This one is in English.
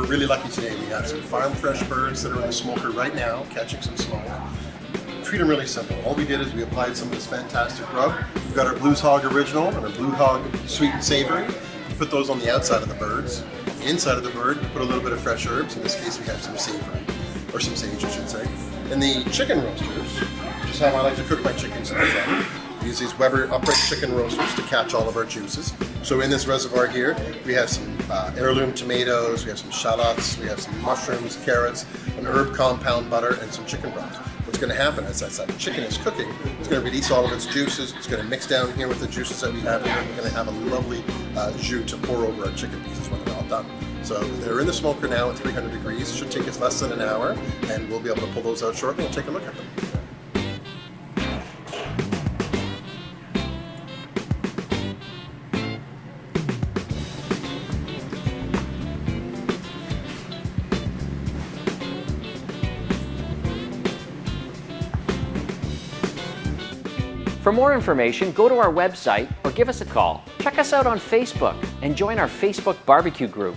we're really lucky today. We have some farm fresh birds that are in the smoker right now, catching some smoke. Treat them really simple. All we did is we applied some of this fantastic rub. We've got our Blues Hog Original and our Blue Hog Sweet and Savory. We put those on the outside of the birds. On the inside of the bird, we put a little bit of fresh herbs. In this case, we have some savory, or some sage, I should say. And the chicken roasters, which is how I like to cook my chickens in the oven. We use these Weber upright chicken roasters to catch all of our juices. So in this reservoir here, we have some heirloom tomatoes, we have some shallots, we have some mushrooms, carrots, an herb compound butter, and some chicken broth. What's going to happen is as that chicken is cooking, it's going to release all of its juices, it's going to mix down here with the juices that we have here, and we're going to have a lovely jus to pour over our chicken pieces when they're all done. So they're in the smoker now at 300 degrees, should take us less than an hour, and we'll be able to pull those out shortly and take a look at them. For more information, go to our website or give us a call. Check us out on Facebook and join our Facebook barbecue group.